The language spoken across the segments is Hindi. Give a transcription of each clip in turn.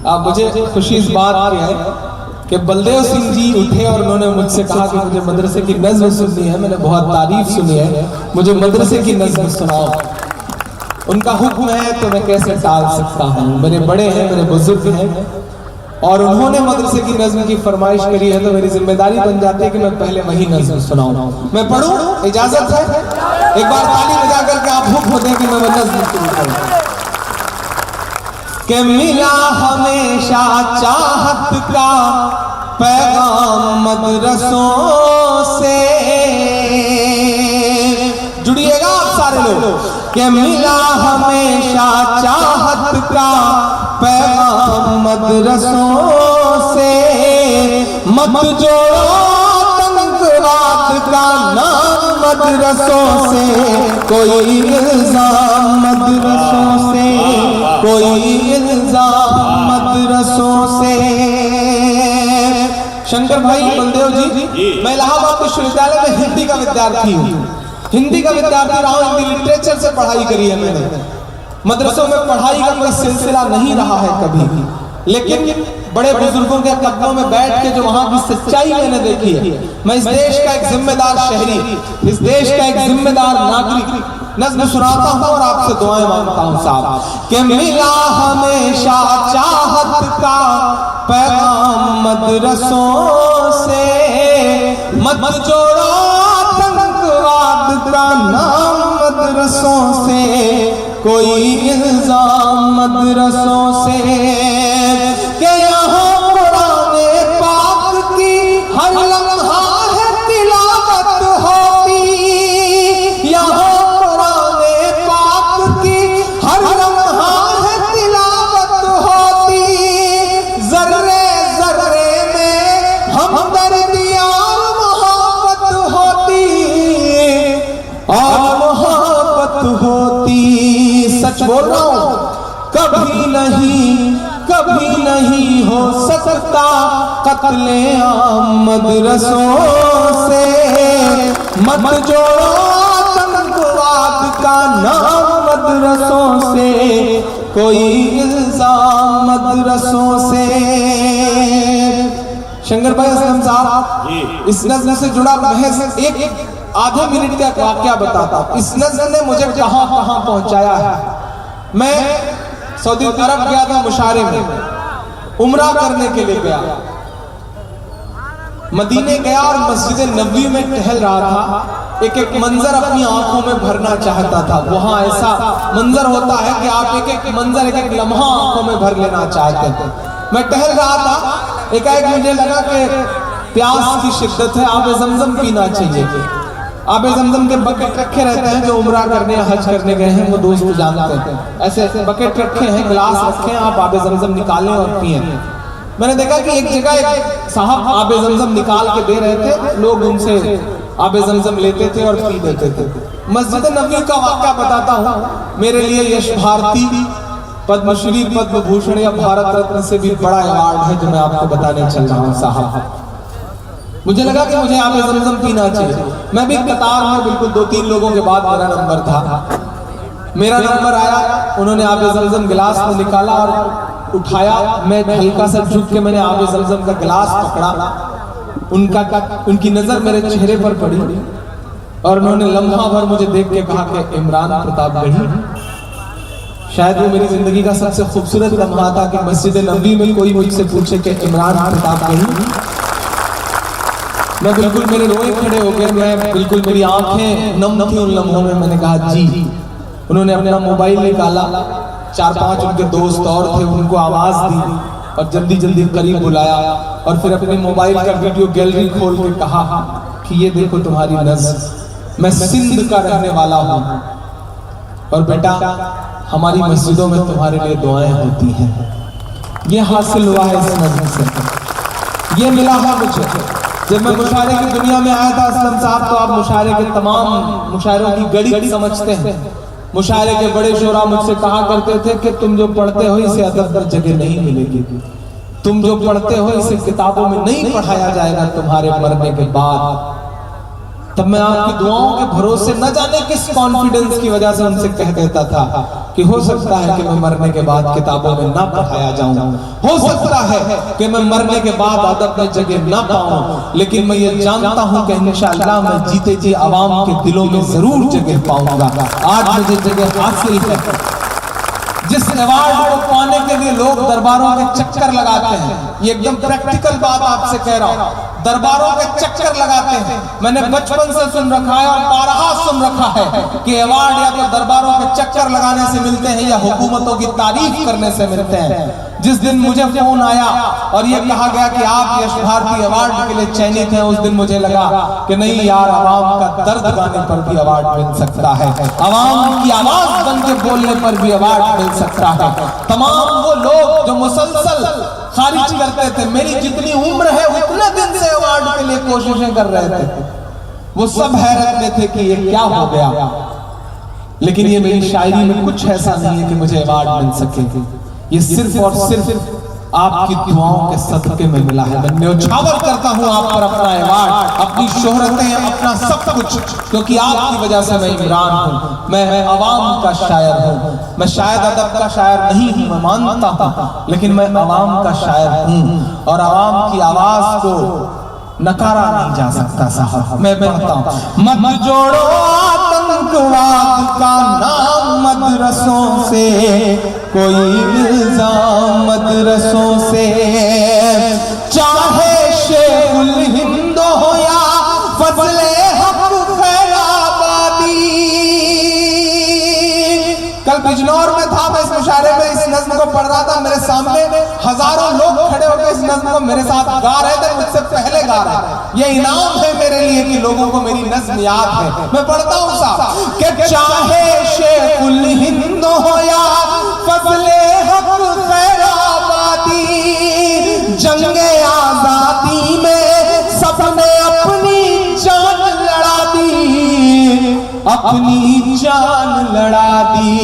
मुझे खुशी इस बात की है कि बलदेव सिंह जी उठे और उन्होंने मुझसे कहा कि मुझे मदरसे की नज़्म सुननी है। मैंने बहुत तारीफ सुनी है, मुझे मदरसे की नज़्म सुनाओ। उनका हुक्म है तो मैं कैसे टाल सकता हूँ। मेरे बड़े हैं, मेरे बुजुर्ग हैं, और उन्होंने मदरसे की नज़्म की फरमाइश करी है तो मेरी जिम्मेदारी बन जाती है कि मैं पहले वही नज़्म सुनाऊं। मैं पढ़ूं? इजाजत है? एक बार ताली बजा करके आप हुक्म दें कि मैं वो नज़्म शुरू करूं। कि मिला हमेशा चाहत का पैगाम मदरसों से, जुड़िएगा आप सारे लोग। कि मिला हमेशा चाहत का पैगाम मदरसों से, मत जोड़ो तंगवाद का नाम मदरसों से, कोई इल्जाम मदरसों से, कोई इल्जाम मदरसों से। शंकर भाई बलदेव जी, मैं इलाहाबाद विश्वविद्यालय में हिंदी का विद्यार्थी हूँ। हिंदी का विद्यार्थी रहा हूँ, हिंदी लिटरेचर से पढ़ाई करी है मैंने। मदरसों में पढ़ाई का कोई सिलसिला नहीं रहा है कभी भी, लेकिन बड़े बुजुर्गों के कदमों में बैठ के जो वहां की सच्चाई मैंने देखी है, मैं इस देश का एक जिम्मेदार शहरी, इस देश का एक जिम्मेदार नागरिक नज़्म सुनाता हूँ और आपसे दुआएं मांगता हूँ साहब। कि मिला हमेशा चाहत का पैगाम मदरसों से, मत जोड़ो तंगवाद का नाम मदरसों से, कोई इल्जाम मदरसों से। कि यहाँ कुराने पाक की हर लम्हा है तिलावत होती, यहाँ कुराने पाक की हर लम्हा है तिलावत होती, जर्रे जर्रे में हमदर्दी और मोहब्बत होती, और मोहब्बत होती। सच बोल रहा हूँ, कभी नहीं हो सकता कत्ले आम मदरसों से, मत जोड़ो तंगवाद का नाम मदरसों से, कोई इल्जाम मदरसों से। शंकर भाई असलम साहब, इस नज़्म से जुड़ा महज एक आधे मिनट का वाकया बताता हूं। इस नज़्म ने मुझे कहां कहां पहुंचाया है। मैं सऊदी अरब गया था, मुशारे में उम्रा करने के लिए गया, मदीने गया और मस्जिद नबवी में टहल रहा था। एक एक मंजर अपनी आंखों में भरना चाहता था। वहां ऐसा मंजर होता है कि आप एक एक मंजर, एक एक लम्हा आंखों में भर लेना चाहते थे। मैं टहल रहा था, एकाएक मुझे लगा कि प्यास की शिद्दत है, आबे ज़मज़म पीना चाहिए। आबे ज़मज़म के बकेट रखे रहते हैं, जो उम्रा करने हज करने गए हैं वो दोस्त जानते हैं। ऐसे ऐसे बकेट रखे हैं, गिलास रखे हैं, आप आबे ज़मज़म निकालें और पिएं। मैंने देखा कि एक जगह एक साहब आबे ज़मज़म निकाल के दे रहे थे, लोग उनसे आबे ज़मज़म लेते थे और पी देते थे। मस्जिद नबवी का वाक़या बताता हूँ। मेरे लिए यश भारती पद्मश्री, पद्म भूषण या भारत रत्न से भी बड़ा अवार्ड है जो मैं आपको बताने चल रहा हूँ साहब। मुझे लगा कि मुझे आबे ज़मज़म पीना चाहिए। मैं भी कतार में बिल्कुल 2-3 लोगों के बाद मेरा नंबर था। मेरा नंबर आया, उन्होंने आबे ज़मज़म गिलास में निकाला और उठाया। मैं हल्का सा झुक के मैंने आबे ज़मज़म का गिलास पकड़ा। उनकी नजर मेरे चेहरे पर पड़ी और उन्होंने लम्हा भर मुझे देख के कहा कि इमरान प्रतापगढ़ी। शायद वो मेरी जिंदगी का सबसे खूबसूरत लम्हा था कि मस्जिद नबवी में कोई मुझसे पूछे कि इमरान प्रतापगढ़ी। मैं बिल्कुल, मेरे रोए खड़े हो गए, मैं बिल्कुल, मेरी आंखें नम थी उन लम्हों में। मैंने कहा जी। उन्होंने अपना मोबाइल निकाला, 4-5 उनके दोस्त और थे, उनको आवाज दी और जल्दी जल्दी करीब बुलाया और फिर अपने मोबाइल का वीडियो गैलरी खोल के कहा कि ये देखो तुम्हारी नज़्म, मैं सिंध का रहने वाला हूँ और बेटा हमारी मस्जिदों में तुम्हारे लिए दुआएं होती हैं। ये हासिल हुआ है इस नज़्म से, ये मिला है मुझे। जब मैं मुशायरे की दुनिया में आया था असलम साहब, तो आप मुशायरे के तमाम मुशायरों की गड़ी समझते हैं। मुशायरे के बड़े शोरा मुझसे कहा करते थे कि तुम जो पढ़ते हो इसे अदब पर जगह नहीं मिलेगी, तुम जो पढ़ते हो इसे किताबों में नहीं पढ़ाया जाएगा तुम्हारे मरने के बाद। तब मैं आपकी दुआओं के भरोसे न जाने किस कॉन्फिडेंस की वजह से उनसे कह देता था कि हो सकता है कि मैं मरने के बाद किताबों में ना पढ़ाया जाऊं, हो सकता है कि मैं मरने के बाद अदब में जगह ना पाऊं, लेकिन मैं ये जानता हूं कि इंशाअल्लाह मैं जीते जी आवाम के दिलों में जरूर जगह पाऊंगा। आज मुझे जगह हासिल है। जिस अवार्ड को पाने के लिए लोग दरबारों के चक्कर लगाते हैं, ये एकदम प्रैक्टिकल बात आपसे कह रहा हूं, दरबारों के चक्कर लगाते हैं। मैंने बचपन से सुन रखा है और बारहा सुन रखा है कि अवार्ड या तो दरबारों के चक्कर लगाने से मिलते हैं या हुकूमतों की तारीफ करने से मिलते हैं। जिस दिन मुझे फोन आया और ये कहा गया कि आप यश भारती अवार्ड के लिए चयनित हैं, उस दिन मुझे लगा कि नहीं यार, आवाम का दर्द गाने पर भी अवार्ड मिल सकता है, आवाम की आवाज बन के बोलने पर भी अवार्ड मिल सकता है। तमाम वो लोग जो मुसलसल खारिज करते थे, मेरी जितनी उम्र है उतने दिन से अवार्ड के लिए कोशिशें कर रहे थे, वो सब हैरत में थे कि ये क्या हो गया। लेकिन ये मेरी शायरी में कुछ ऐसा नहीं है कि मुझे अवार्ड मिल सके, ये सिर्फ और सिर्फ आपकी दुआओं के सदके में मिला है। मैं न्योछावर करता हूं आप पर अपना अवार्ड, अपनी शोहरतें, अपना सब कुछ, क्योंकि आपकी वजह से मैं इमरान हूं, मैं आवाम का शायर हूं। मैं शायद अदब का शायर नहीं हूं, मैं मानता हूं, लेकिन मैं आवाम का शायर हूं और आवाम की आवाज को नकारा नहीं जा सकता साहब। मैं पढ़ता हूं, मत जोड़ो आतंकवाद का नाम मदरसों से, कोई इल्जाम मदरसों से, चाहे शेखुल हिंद हो या फजले हक खैराबादी। कल बिजनौर में था, मैं इस मुशायरे में इस नज्म को पढ़ रहा था, मेरे सामने हजारों लोग खड़े होकर इस नज्म को मेरे साथ गा रहे थे, मुझसे पहले गा रहे थे। ये इनाम है मेरे लिए कि लोगों को मेरी नज्म याद है। मैं पढ़ता हूँ साहब कि चाहे शेखुल हिंद हो या फजले हक खैराबादी, जंगे आजादी में सबने अपनी जान लड़ा दी, अपनी जान लड़ा दी।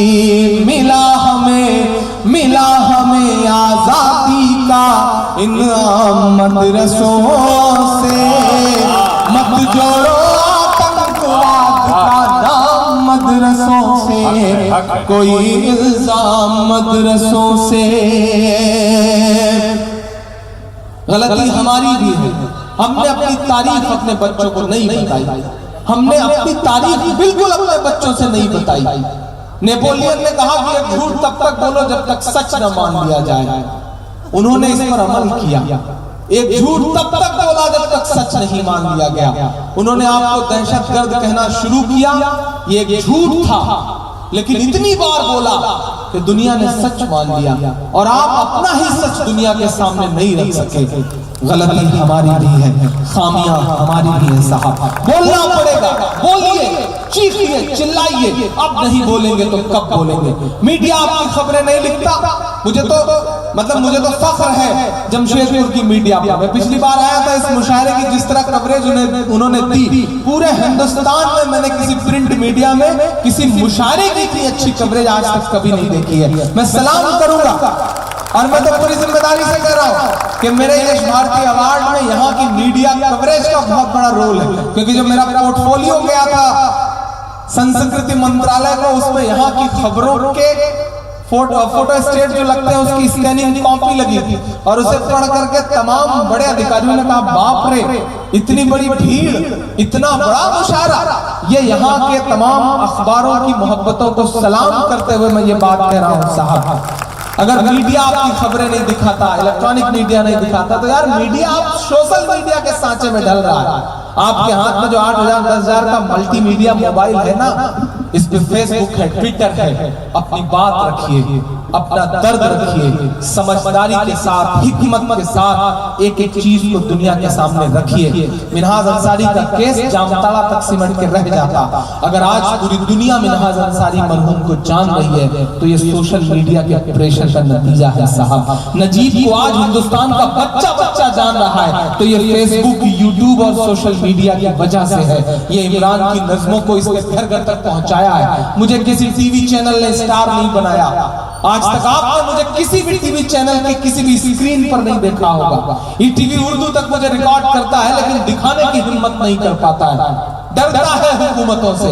मिला हमें आजादी का इनाम मदरसों से, मत जोड़ो आतंकवाद का नाम मदरसों से, कोई इल्जाम मदरसों से। गलती हमारी भी है, हमने अपनी तारीफ अपने बच्चों को नहीं बताई, हमने अपनी तारीफ बिल्कुल अपने बच्चों से नहीं बताई। नेपोलियन ने कहा कि एक झूठ तब तक बोलो जब तक सच न मान लिया जाए, उन्होंने इस पर अमल किया। एक झूठ तब तक बोला जब तक सच नहीं मान लिया गया। उन्होंने आपको दहशतगर्द कहना शुरू किया, ये एक झूठ था, लेकिन इतनी बार बोला कि दुनिया ने सच मान लिया और आप अपना ही सच दुनिया के सामने नहीं रख सके। गलती हमारी भी है, खामियां हमारी भी है साहब। बोलना पड़ेगा, बोलिए, चीखिए, चिल्लाइए। अब नहीं बोलेंगे तो कब बोलेंगे? मीडिया आपकी खबरें नहीं लिखता। मुझे तो फख्र है जमशेदपुर की मीडिया पर। मैं पिछली बार आया था, इस मुशायरे की जिस तरह कवरेज उन्होंने दी, पूरे हिंदुस्तान में मैंने किसी प्रिंट मीडिया में किसी मुशायरे की इतनी अच्छी कवरेज आज तक कभी नहीं देखी है। मैं सलाम करूंगा और मैं तो पूरी जिम्मेदारी से कह रहा हूं कि मेरे यश भारती अवार्ड में यहाँ की मीडिया कवरेज का बहुत बड़ा रोल है, क्योंकि जो मेरा पोर्टफोलियो गया था संस्कृति मंत्रालय को, उसमें यहाँ की खबरों के फोटो स्टेट जो लगते हैं उसकी स्कैनिंग कॉपी लगी थी और उसे पढ़ करके तमाम बड़े अधिकारियों ने कहा बाप रे, इतनी बड़ी भीड़, इतना बड़ा मुशायरा। ये यहाँ के तमाम अखबारों की मोहब्बतों को सलाम करते हुए मैं ये बात कह रहा हूँ साहब। अगर मीडिया आपकी खबरें नहीं दिखाता, इलेक्ट्रॉनिक मीडिया नहीं दिखाता, तो यार मीडिया आप सोशल मीडिया के सांचे में ढल रहा है। आपके हाथ में जो 8,000 10,000 का मल्टीमीडिया मोबाइल है ना, इस पे फेसबुक है, ट्विटर है, अपनी बात रखिए, अपना दर्द रखिए, समझदारी के साथ, हिकमत के साथ एक एक चीज को दुनिया के सामने रखिए। मिनहाज अंसारी का केस जामताड़ा तक सिमट के रह जाता। अगर आज पूरी दुनिया मिनहाज अंसारी मरहूम को जान रही है तो ये सोशल मीडिया के प्रेशर का नतीजा है साहब। नजीब को आज हिंदुस्तान का बच्चा बच्चा जान रहा है तो ये फेसबुक, यूट्यूब और सोशल मीडिया की वजह से है। ये इमरान की नज़्मों को इसके घर घर तक पहुंचाया है। मुझे किसी टीवी चैनल ने स्टार नहीं बनाया। आज तक आपने मुझे किसी भी टीवी चैनल के किसी भी स्क्रीन पर नहीं देखा होगा। ये टीवी उर्दू तक मुझे रिकॉर्ड करता है लेकिन दिखाने की हिम्मत नहीं कर पाता है। डरता है हुकूमतों से।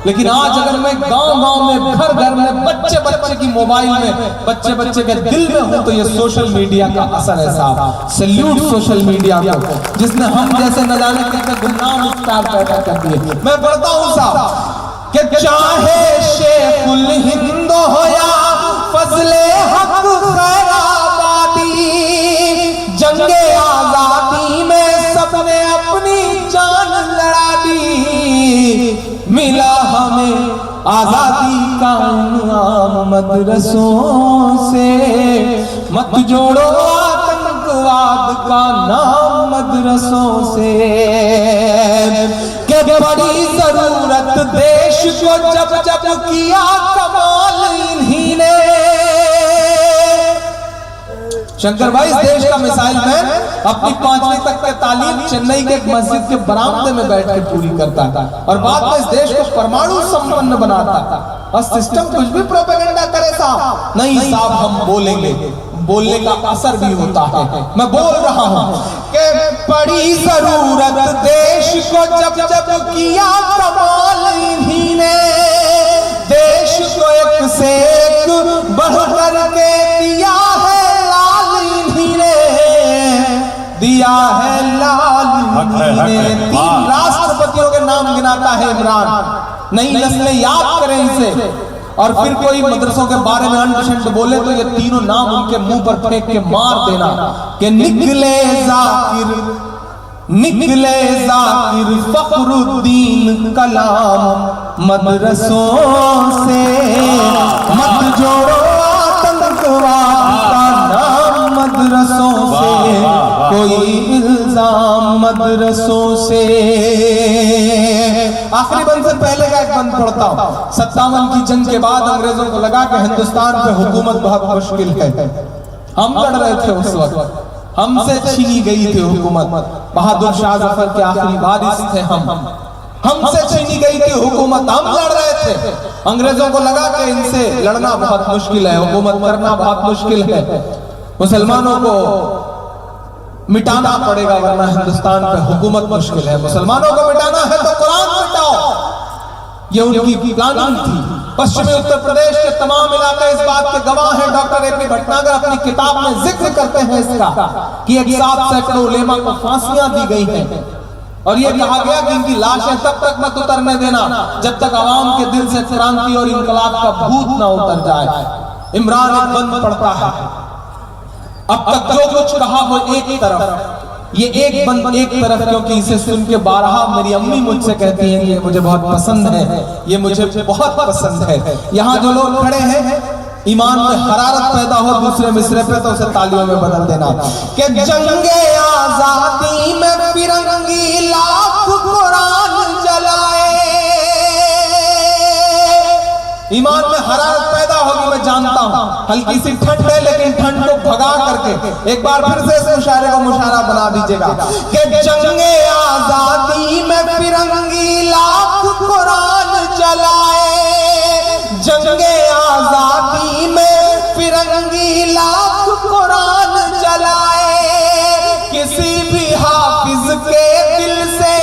लेकिन आज अगर मैं गांव-गांव में, घर-घर में, बच्चे की मोबाइल में, बच्चे के दिल में हूं, तो ये सोशल मीडिया का असर है साहब। सैल्यूट सोशल मीडिया को, जिसने हम जैसे न जाने कितने गुमनाम स्टार पैदा कर दिए। मैं पढ़ता हूं साहब कि चाहे शेखुल हिंद हो या फजले हक खैराबादी, जंगे आजादी में सबने अपनी जान लड़ा दी। मिला हमें आजादी का इनाम मदरसों से, मत जोड़ो आतंकवाद का नाम मदरसों से। के बड़ी जरूरत देश को जब जब किया कमाल इन्हीं ने। शंकर भाई इस देश का मिसाइल मैन अपनी 5वीं तक की तालीम चेन्नई के एक मस्जिद के बरामदे में बैठ के पूरी करता था और बाद में इस देश को परमाणु संपन्न बनाता था। और सिस्टम कुछ भी प्रोपेगेंडा करे साहब, नहीं साहब हम बोलेंगे, बोलने का असर भी होता है। मैं बोल रहा हूं कि बड़ी जरूरत देश को जब जब किया कमाल इन्हीं ने। देश को एक से एक बढ़कर के दिया है लाल इन्हीं ने, दिया है लाल इन्हीं ने। 3 राष्ट्रपतियों के नाम गिनाता है इमरान। नई नस्लें याद करें इसे। और फिर कोई मदरसों के बारे में अंट बोले तो ये तीनों नाम उनके मुंह पर फेंक के मार देना कि निकले जाकिर फखरुद्दीन कलाम मदरसों से, मत जोड़ो आतंकवाद का नाम मदरसों से, कोई इल्जाम मदरसों से। आखिरी बंद से पहले का एक बंद पढ़ता हूं। 57 की जंग के बाद अंग्रेजों को लगा कि हिंदुस्तान पे हुकूमत बहुत मुश्किल है। हम लड़ रहे थे उस वक्त, हमसे छीनी गई थी हुकूमत। बहादुर शाह जफर के आखिरी वारिस थे हमसे छीनी गई थी हुकूमत, हम लड़ रहे थे। अंग्रेजों को लगा कि इनसे लड़ना बहुत मुश्किल है, हुकूमत करना बहुत मुश्किल है, मुसलमानों को मिटाना पड़ेगा वरना हिंदुस्तान पे हुकूमत मुश्किल है। मुसलमानों को मिटाना है तो कुरान मिटाओ, ये उनकी प्लानिंग थी। पश्चिमी उत्तर प्रदेश के तमाम इलाके इस बात के गवाह हैं। Doctor AP. भटनागर अपनी किताब में जिक्र करते हैं इसका कि एक साथ सैकड़ों उलेमा को फांसियां दी गई हैं और ये कहा गया कि इनकी लाशें तब तक मत उतरने देना जब तक आवाम के दिल से क्रांति और इंकलाब का भूत ना उतर जाए। इमरान एक बंद पड़ता है। अब तक जो कुछ कहा वो एक तरफ, ये एक बंद एक तरफ, क्योंकि इसे सुन के 12 मेरी अम्मी मुझसे कहती हैं कि मुझे बहुत पसंद है, ये मुझे बहुत पसंद है। यहाँ जो लोग खड़े हैं ईमान में हरारत पैदा हो दूसरे मिसरे पे तो उसे तालियों में बदल देना कि जंगे आजादी में फिरंगी लाख कुरान जलाए। ईमान में हरारत पैदा होगी, मैं जानता हूं। हल्की सी ठंड है लेकिन ठंड को भगा करके एक बार फिर से इस मुशायरे को मुशायरा बना दीजिएगा कि जंगे आजादी में फिरंगी लाख कुरान जलाए। जंगे आजादी में फिरंगी लाख कुरान जलाए। किसी भी हाफिज के दिल से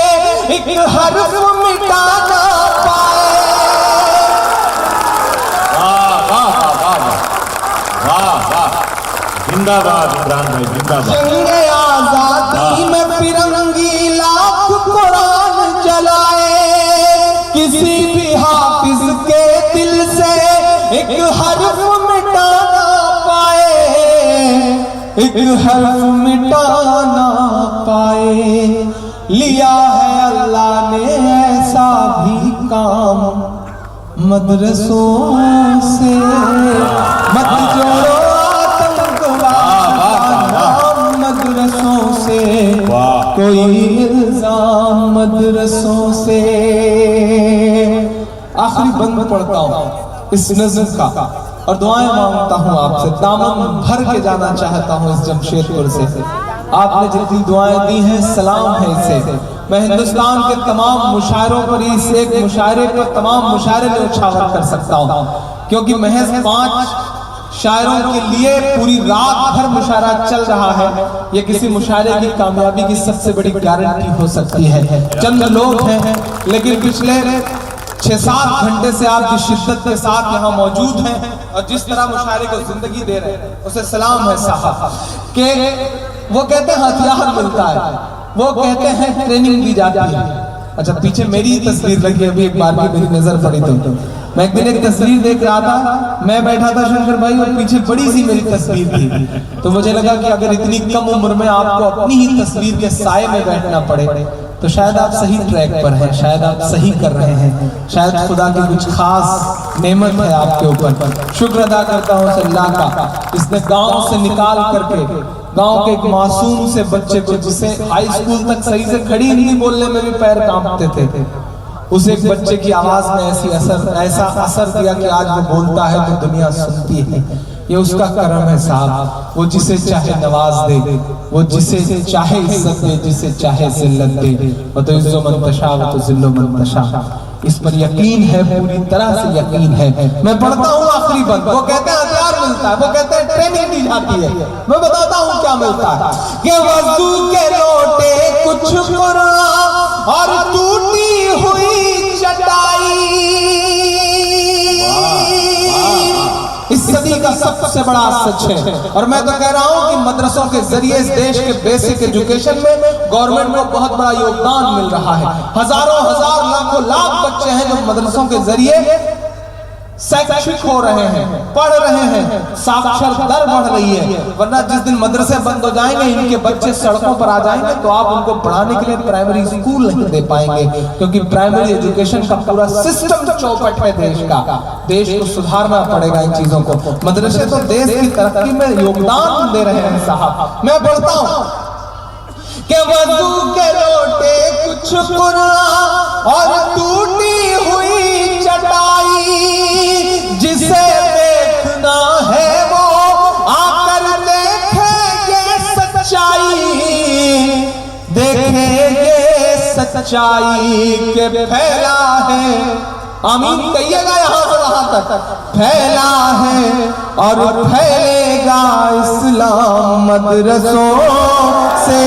एक हर्फ मिटा ना पाए। जिंदाबाद इमरान भाई, जिंदाबाद। जंगे आजादी में फिरंगी लाख कुरान जलाए। किसी भी हाफिज के दिल से एक हर्फ मिटा ना पाए, एक हर्फ मिटा ना पाए। लिया है अल्लाह ने ऐसा भी काम मदरसों से, मत जोड़ो मदरसों से, कोई इल्जाम मदरसों से। आखिरी बंद पढ़ता हूं इस नज़्म का और दुआएं मांगता हूं आपसे। दामन भर के जाना चाहता हूं इस जमशेदपुर से। आपने जितनी दुआएं दी हैं सलाम है इसे। मैं हिंदुस्तान के तमाम मुशायरों पर इस एक मुशायरे पर तमाम मुशायरे में उछावर कर सकता हूं क्योंकि महज 5 शायरों के लिए पूरी रात भर मुशायरा चल रहा है। ये किसी मुशायरे की कामयाबी की सबसे बड़ी गारंटी हो सकती है। चंद लोग हैं लेकिन पिछले 6-7 घंटे से आप जिस शिद्दत के साथ यहाँ मौजूद हैं और जिस तरह मुशायरे को जिंदगी दे रहे हैं, उसे सलाम है साहब। के वो कहते हैं हथियार मिलता है, वो कहते हैं ट्रेनिंग दी जाती है। अच्छा, पीछे मेरी तस्वीर लगी, अभी एक बार की मेरी नजर पड़ी तो मैं एक दिन एक तस्वीर देख रहा था, मैं बैठा था शंकर भाई और पीछे बड़ी सी मेरी तस्वीर थी, तो मुझे लगा कि अगर इतनी कम उम्र में आपको अपनी ही तस्वीर के साए में बैठना पड़े तो शायद आप सही ट्रैक पर हैं, शायद आप सही कर रहे हैं, शायद खुदा की कुछ खास नेमत है आपके ऊपर। शुक्र अदा करता हूँ अल्लाह का, इसने गांव से निकाल करके गांव के एक मासूम से बच्चे को, जिसे हाई स्कूल तक सही से खड़ी हिंदी बोलने में भी पैर कांपते थे, उस एक बच्चे की आवाज में ऐसा असर दिया कि आज वो बोलता है तो दुनिया सुनती है। ये उसका करम है साहब। वो जिसे चाहे नवाज दे, वो जिसे चाहे इज्जत दे, जिसे चाहे जिल्लत दे। वो तो इज्जो मंतशा, वो तो जिल्लो मंतशा। इस पर यकीन है, पूरी तरह से यकीन है। मैं पढ़ता हूँ आखिरी बंद, वो कहते हैं हथियार मिलता है, वो कहते हैं ट्रेनिंग दी जाती है। मैं बताता हूँ क्या मिलता है कि वज़ू के लोटे कुछ कुरान और टूटी हुई चटाई। इस सदी का सबसे बड़ा सच है। और मैं तो कह रहा हूं कि मदरसों के जरिए इस देश के बेसिक एजुकेशन में गवर्नमेंट को बहुत बड़ा योगदान मिल रहा है। हजारों हजार लाखों लाख बच्चे हैं जो मदरसों के जरिए शैक्षिक हो रहे हैं, पढ़ रहे हैं, साक्षर दर बढ़ रही है। वरना जिस दिन मदरसे बंद हो जाएंगे, इनके बच्चे सड़कों पर आ जाएंगे, तो आप उनको पढ़ाने के लिए प्राइमरी स्कूल नहीं दे पाएंगे, क्योंकि प्राइमरी एजुकेशन का पूरा सिस्टम चौपट है देश का। देश को सुधारना पड़ेगा इन चीजों को। मदरसे तो देश की तरक्की में योगदान दे रहे हैं साहब। मैं बोलता हूँ कि वज़ू के लोटे कुछ कुरान और टूटी हुई चटाई, जिसे देखना है वो आकर देखेंगे सच्चाई, देखेंगे सच्चाई के फैला है। आमीन कहिएगा यहाँ से वहां तक। फैला है और फैलेगा इस्लाम मदरसों से।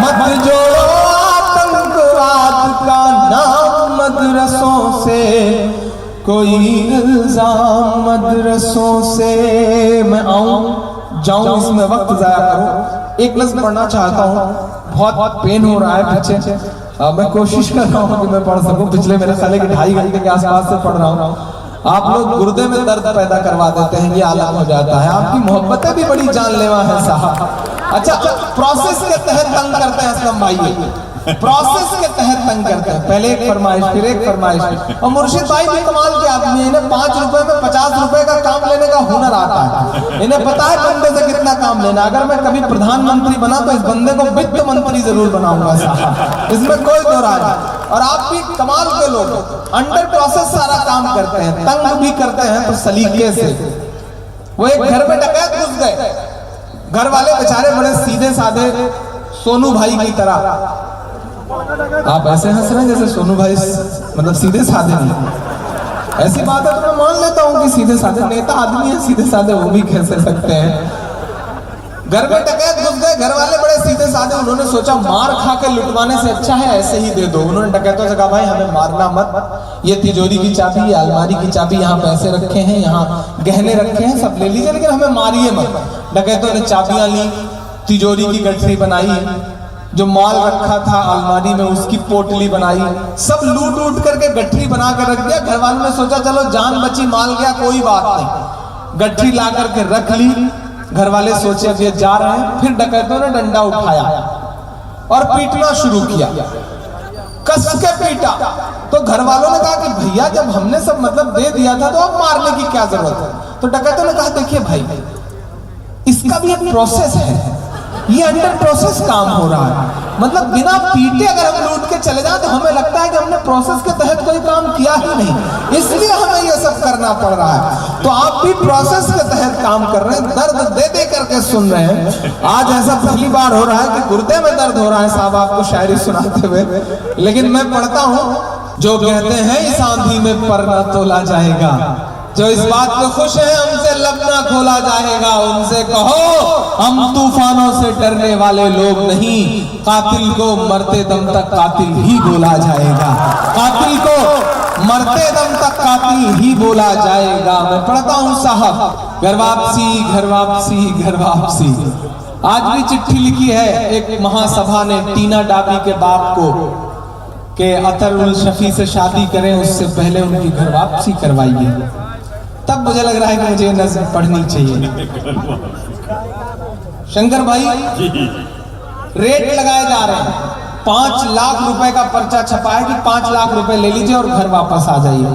मत जोड़ो आतंकवाद का नाम मदरसों से, कोई इल्जाम मदरसों से। मैं आऊं जाऊं, इसमें वक्त जाया करूं। एक लफ्ज पढ़ना चाहता हूं, बहुत पेन हो रहा है पीछे। मैं कोशिश कर रहा हूं कि मैं पढ़ सकूं। पिछले मेरे साले के 2.5 घंटे के आसपास से पढ़ रहा हूं। आप लोग गुर्दे में दर्द पैदा करवा देते हैं, ये आलम हो जाता है। आपकी मोहब्बतें भी बड़ी जानलेवा है साहब। अच्छा, प्रोसेस के तहत तंग करते हैं असलम भाई, प्रोसेस के तहत तंग करते हैं। पहले एक फरमाइश, फिर एक फरमाइश। और मुर्शिद भाई भी कमाल के आदमी है, इन्हें 5 रुपए में 50 रुपए का काम लेने का हुनर आता है। इन्हें पता है बंदे से कितना काम लेना। अगर मैं कभी प्रधानमंत्री बना तो इस बंदे को वित्त मंत्री जरूर बनाऊंगा साहब, इसमें कोई दो राय नहीं। और आप भी कमाल के लोग, अंडर प्रोसेस सारा काम करते हैं, तंग भी करते हैं तो सलीके से। वो एक घर में डकैत घुस गए, घर वाले बेचारे बड़े सीधे साधे सोनू भाई की तरह। आप ऐसे हंस रहे हैं जैसे सोनू भाई मतलब सीधे साधे नहीं। ऐसी बात है तो मैं मान लेता हूँ कि सीधे साधे नेता आदमी है, सीधे साधे वो भी कह सकते हैं। घर में डकैत घुस गए, घर वाले बड़े सीधे साधे। उन्होंने सोचा मार खा के लुटवाने से अच्छा है ऐसे ही दे दो। उन्होंने डकैतों से कहा भाई हमें मारना मत, ये तिजोरी की चाबी, ये अलमारी की चाबी, यहाँ पैसे रखे हैं, यहाँ गहने रखे हैं, सब ले लीजिए, लेकिन हमें मारिए मत। डकैतों ने चाबियां ली, तिजोरी की गठरी बनाई, जो माल रखा था अलमारी में उसकी पोटली बनाई, सब लूट लूट करके गठरी बना कर रख दिया। घर वालों ने सोचा चलो जान बची, माल गया कोई बात नहीं, गठरी ला करके रख ली। घर वाले सोचे अब ये जा रहे हैं। फिर डकैतों ने डंडा उठाया और पीटना शुरू किया, कस के पीटा। तो घर वालों ने कहा कि भैया जब हमने सब मतलब दे दिया था तो अब मारने की क्या जरूरत है। तो डकैतों ने कहा देखिए भाई, इसका भी एक प्रोसेस है, ये अंडर प्रोसेस काम हो रहा है। मतलब बिना पीटे अगर हम लूट के चले जाएं तो हमें लगता है कि हमने प्रोसेस के तहत कोई काम किया ही नहीं, इसलिए हमें ये सब करना पड़ रहा है। तो आप भी प्रोसेस के तहत काम कर रहे हैं, दर्द दे दे करके सुन रहे हैं। आज ऐसा पहली बार हो रहा है कि गुर्दे में दर्द हो रहा है साहब आपको शायरी सुनाते हुए। लेकिन मैं पढ़ता हूं, जो कहते हैं इस आंधी में पर ना तोला जाएगा, जो इस बात पे खुश है हमसे लब ना खोला जाएगा, उनसे कहो हम तूफानों से डरने वाले लोग नहीं, कातिल को मरते दम तक कातिल ही बोला जाएगा, कातिल को मरते दम तक कातिल ही बोला जाएगा। मैं पढ़ता हूं साहब, घर वापसी घर वापसी घर वापसी। आज भी चिट्ठी लिखी है एक महासभा ने टीना डाबी के बाप को कि अतर उल शफी से शादी करें, उससे पहले उनकी घर वापसी करवाइए। तब मुझे लग रहा है कि मुझे नज़्म पढ़नी चाहिए। शंकर भाई रेट लगाए जा रहे हैं, 5 लाख रुपए का पर्चा छपा है कि 5 लाख रुपए ले लीजिए और घर वापस आ जाइए।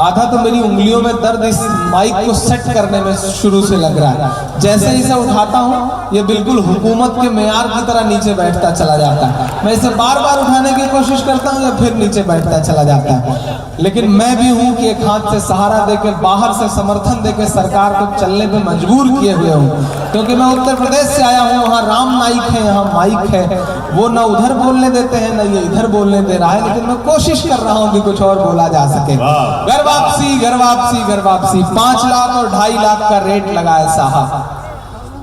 आधा तो मेरी उंगलियों में दर्द इस माइक को सेट करने में शुरू से लग रहा है। जैसे ही इसे उठाता हूँ ये बिल्कुल हुकूमत के मेयार की तरह नीचे बैठता चला जाता है। मैं इसे बार बार उठाने की कोशिश करता हूँ या फिर नीचे बैठता चला जाता है। लेकिन मैं भी हूँ कि एक हाथ से सहारा देके, बाहर से समर्थन देके सरकार को चलने पे मजबूर किए हुए हूँ, क्योंकि मैं उत्तर प्रदेश से आया हूँ। वहाँ राम नाइक है, यहाँ माइक है, वो ना उधर बोलने देते हैं ना ये इधर बोलने दे रहा है, लेकिन मैं कोशिश कर रहा हूँ कि कुछ और बोला जा सके। घर वापसी घर वापसी घर वापसी। 5 लाख और 2.5 लाख का रेट लगाया साहब,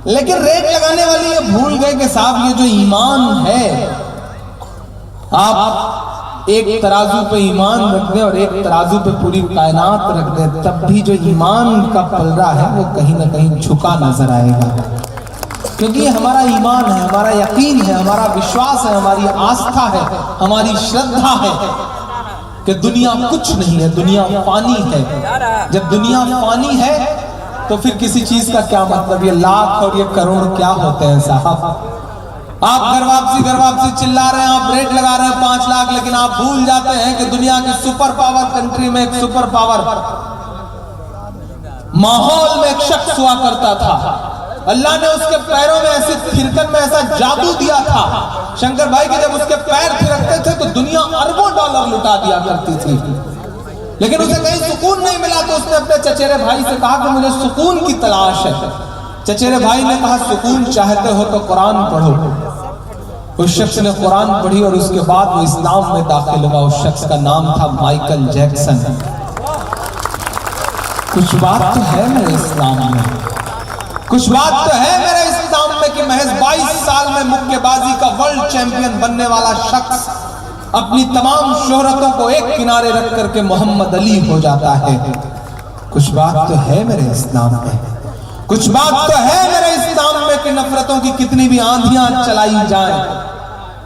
लेकिन रेट लगाने वाली ये भूल गए कि साहब ये जो ईमान है, आप एक तराजू पे ईमान रख दे और एक तराजू पे पूरी कायनात रख दे, तब भी जो ईमान का पलड़ा है वो कहीं ना कहीं झुका नजर आएगा। क्योंकि ये हमारा ईमान है, हमारा यकीन है, हमारा विश्वास है, हमारी आस्था है, हमारी श्रद्धा है कि दुनिया कुछ नहीं है, दुनिया फानी है। जब दुनिया फानी है तो फिर किसी चीज का क्या मतलब, ये लाख और ये करोड़ क्या होते हैं साहब। आप घर वापसी चिल्ला रहे हैं, आप रेट लगा रहे हैं 5 लाख, लेकिन आप भूल जाते हैं कि दुनिया की सुपर पावर कंट्री में एक सुपर पावर माहौल में एक शख्स हुआ करता था। अल्लाह ने उसके पैरों में ऐसे थिरकन में ऐसा जादू दिया था शंकर भाई कि जब उसके पैर थिरकते थे तो दुनिया अरबों डॉलर लुटा दिया करती थी। लेकिन उसे कहीं सुकून नहीं मिला तो उसने अपने चचेरे भाई से कहा कि मुझे सुकून की तलाश है। चचेरे भाई ने कहा सुकून चाहते हो तो कुरान पढ़ो। उस शख्स ने कुरान पढ़ी और उसके बाद वो इस्लाम में दाखिल हुआ। उस शख्स का नाम था माइकल जैक्सन। कुछ बात तो है मेरे इस्लाम में, कुछ बात तो है मेरे इस्लाम में कि महज 22 साल में मुक्केबाजी का वर्ल्ड चैंपियन बनने वाला शख्स अपनी तमाम शोहरतों को एक किनारे रख करके मोहम्मद अली हो जाता है। कुछ बात तो है मेरे इस्लाम में, कुछ बात तो है मेरे इस्लाम में कि नफरतों की कितनी भी आंधियां चलाई जाए,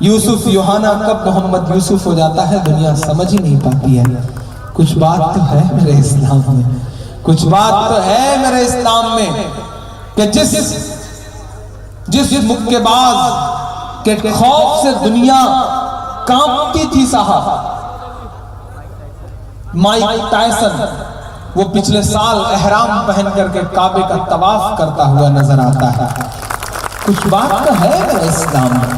यूसुफ यूहाना कब मोहम्मद यूसुफ हो जाता है दुनिया समझ ही नहीं पाती है। कुछ बात तो है मेरे इस्लाम में, कुछ बात तो है मेरे इस्लाम में कि जिस मुक्केबाज के खौफ से दुनिया कांपती थी साहब, माइक टायसन, वो पिछले साल एहराम पहन करके काबे का तवाफ करता हुआ नजर आता है। कुछ बात तो है मेरे इस्लाम में।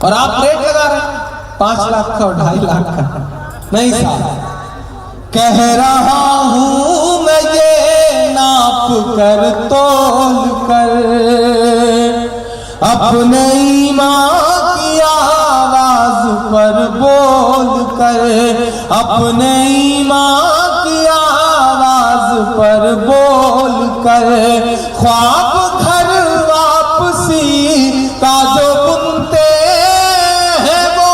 और आप रेट लगा रहे हैं 5 लाख का और 2.5 लाख का। नहीं साहब, कह रहा हूं मैं ये नाप कर तोल कर, अपने ईमान की आवाज पर बोल कर, अपने ईमान की आवाज पर बोल कर, ख्वाब घर वापसी का जो बुनते हैं वो।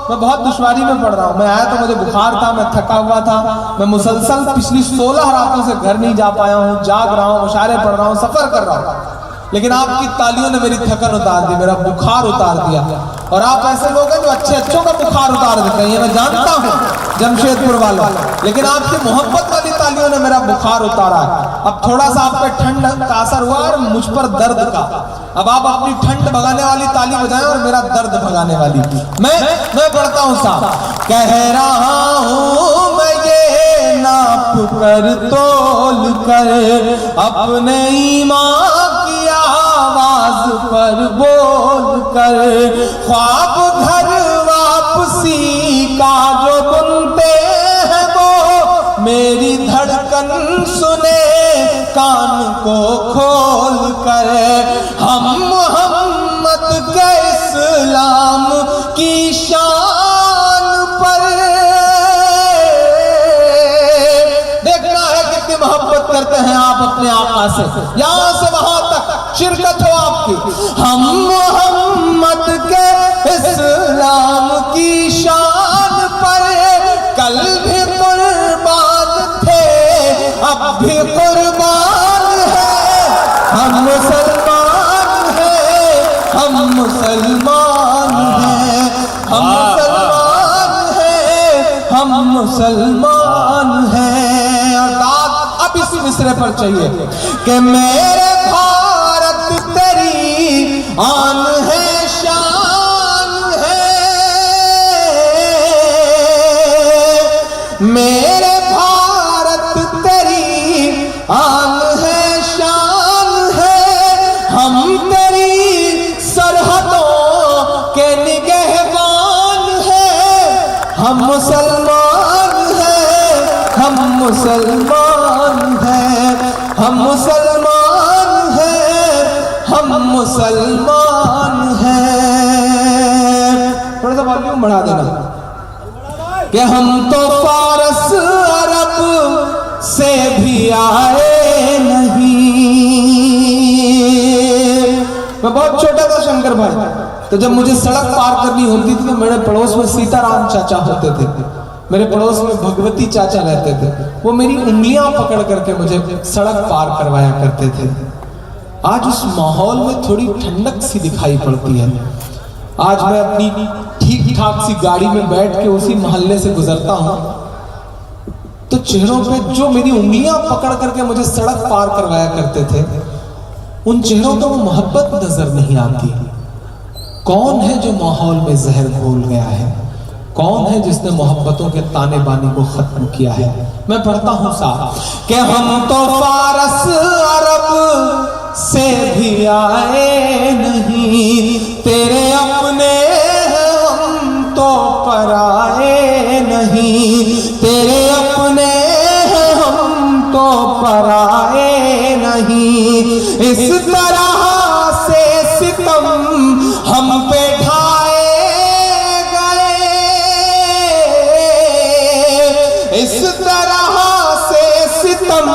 मैं बहुत दुश्वारी में पढ़ रहा हूँ। मैं आया तो मुझे बुखार था, मैं थका हुआ था, मैं मुसलसल पिछली 16 रातों से घर नहीं जा पाया हूँ, जाग रहा हूँ, मुशायरे पढ़ रहा हूँ, सफर कर रहा हूँ, लेकिन आपकी तालियों ने मेरी थकन उतार दी, मेरा बुखार उतार दिया। और आप ऐसे लोग हैं जो अच्छों का बुखार उतार देते हैं, ये मैं जानता हूँ जमशेदपुर वालों, लेकिन आपकी मोहब्बत वाली तालियों ने मेरा बुखार उतारा है। अब थोड़ा सा आप पे ठंड का असर हुआ और मुझ पर दर्द का। अब आप अपनी ठंड भगाने वाली ताली बजाएं और मेरा दर्द भगाने वाली। मैं पढ़ता हूँ साहब, कह रहा हूँ मैं ये नाप कर तोल कर, अपने ईमान की आवाज पर बोल कर, ख्वाब घर वापसी का जो बुनते हैं वो, मेरी धड़कन सुने कान को खोल कर, हम मोहम्मद के इस्लाम की शान पर आप अपने आका से, यहां से वहां तक शिरकत हो आपकी। हम मोहम्मद के इस्लाम की शान पर कल भी कुर्बान थे, अब भी कुर्बान है। हम मुसलमान हैं, हम मुसलमान हैं, हम मुसलमान हैं, हम मुसलमान हैं। और अब इस मिसरे पर चाहिए कि मेरे भारत तेरी आन है, शान है। मेरे भारत तेरी आन है, शान है। हम तेरी सरहदों के निगहबान हैं। हम मुसलमान हैं, हम मुसलमान हैं, हम मुसलमान हैं, हम मुसलमान हैं। थोड़ा सा वॉल्यूम बढ़ा देना कि हम तो फारस अरब से भी आए नहीं। मैं बहुत छोटा था शंकर भाई, तो जब मुझे सड़क पार करनी होती थी तो मेरे पड़ोस में सीताराम चाचा होते थे, मेरे पड़ोस में भगवती चाचा रहते थे। वो मेरी उंगलियां पकड़ करके मुझे सड़क पार करवाया करते थे। आज उस माहौल में थोड़ी ठंडक सी दिखाई पड़ती है। आज मैं अपनी ठीक ठाक सी गाड़ी में बैठ के उसी मोहल्ले से गुजरता हूं तो चेहरों पे जो मेरी उंगलियां पकड़ करके मुझे सड़क पार करवाया करते थे, उन चेहरों पे वो मोहब्बत नजर नहीं आती। कौन है जो माहौल में जहर घोल गया है? कौन है जिसने मोहब्बतों के ताने बाने को खत्म किया है? मैं पढ़ता हूं साहब कि हम तो फारस अरब से भी आए नहीं, तेरे अपने हम तो पराए नहीं। तेरे अपने हम तो पराए नहीं। इस तरह से सितम हम पे ढाए गए, इस तरह से सितम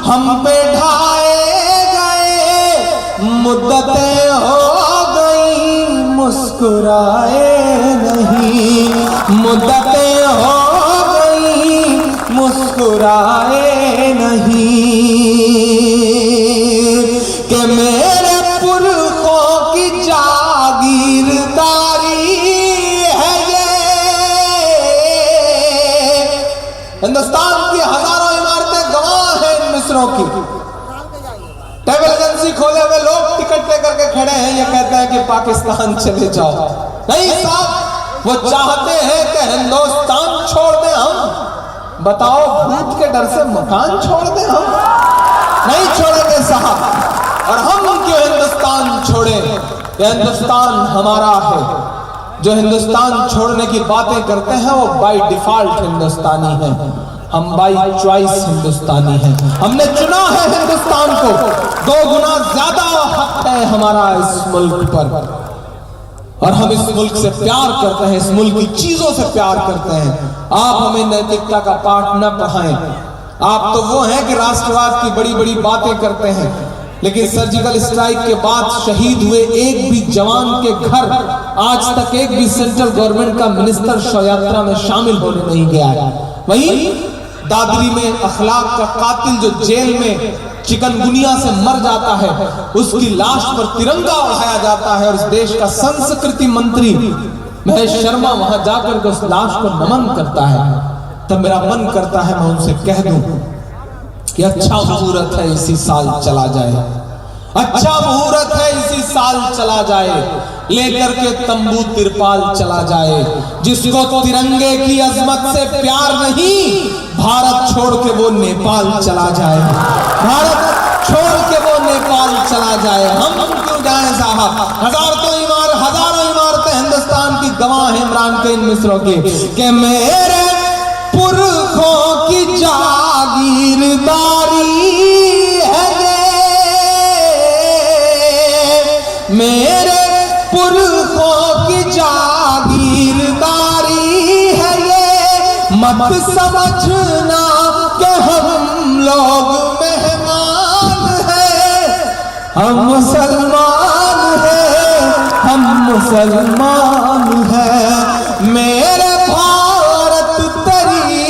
हम पे ढाए गए। मुद्दतें हो गई मुस्कुराए नहीं, मुद्दतें हो गई मुस्कुराए नहीं। कि मेरे पुरखों की जागीरदारी है ये। हिंदुस्तान की हजारों इमारतें गवाह हैं इन मिसरों की। ट्रैवल एजेंसी खोले हुए लोग टिकट लेकर के खड़े हैं, ये कहते हैं कि पाकिस्तान चले जाओ। नहीं साहब, वो चाहते हैं कि हिंदुस्तान छोड़ दें हम। बताओ, भूत के डर से मकान छोड़ दें हम? नहीं छोड़ेंगे साहब। और हम क्यों हिंदुस्तान छोड़े? हिंदुस्तान हमारा है। जो हिंदुस्तान छोड़ने की बातें करते हैं वो बाय डिफॉल्ट हिंदुस्तानी हैं। हम बाई चॉइस हिंदुस्तानी हैं। हमने चुना है हिंदुस्तान को। 2 गुना ज्यादा हक है हमारा इस मुल्क पर, और हम इस मुल्क से प्यार करते हैं, इस मुल्क की चीजों से प्यार करते हैं। आप हमें नैतिकता का पाठ न पढ़ाएं। आप तो वो हैं कि राष्ट्रवाद की बड़ी बड़ी बातें करते हैं, लेकिन सर्जिकल स्ट्राइक के बाद शहीद हुए एक भी जवान के घर आज तक एक भी सेंट्रल गवर्नमेंट का मिनिस्टर शव यात्रा में शामिल होने नहीं गया है। वहीं दादरी में अखलाक का कातिल जो जेल में चिकनगुनिया से मर जाता है, उसकी लाश पर तिरंगा उड़ाया जाता है और इस देश का संस्कृति मंत्री महेश शर्मा वहां जाकर के उस लाश को नमन करता है। तब मेरा मन करता है मैं उनसे कह दूं कि अच्छा मुहूर्त है इसी साल चला जाए, अच्छा मुहूर्त है इसी साल चला जाए, लेकर के तंबू तिरपाल चला जाए। जिसको तिरंगे की अजमत से प्यार नहीं, भारत छोड़ के वो नेपाल चला जाए, भारत छोड़ के वो नेपाल चला जाए। हम क्यों जाए साहब? हजारों इमारतें हिंदुस्तान की गवाह है इमरान के इन मिसरों की कि मेरे पुरखों की जागीरदारी है ये, मेरे पुरखों की जागीरदारी है ये। मत समझना कि हम लोग मेहमान मुसलमान हैं, हम मुसलमान हैं। मेरे भारत तेरी